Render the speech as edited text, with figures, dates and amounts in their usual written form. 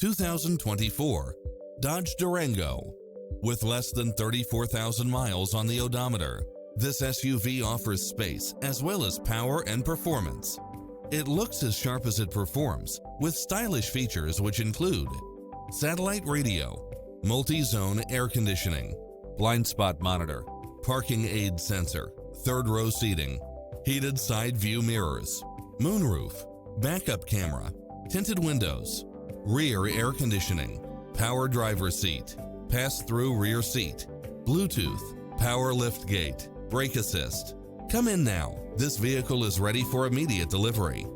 2024 Dodge Durango. With less than 34,000 miles on the odometer, this SUV offers space as well as power and performance. It looks as sharp as it performs, with stylish features which include satellite radio, multi-zone air conditioning, blind spot monitor, parking aid sensor, third row seating, heated side view mirrors, moonroof, backup camera, tinted windows, rear air conditioning, power driver seat, pass-through rear seat, Bluetooth, power liftgate, brake assist. Come in now. This vehicle is ready for immediate delivery.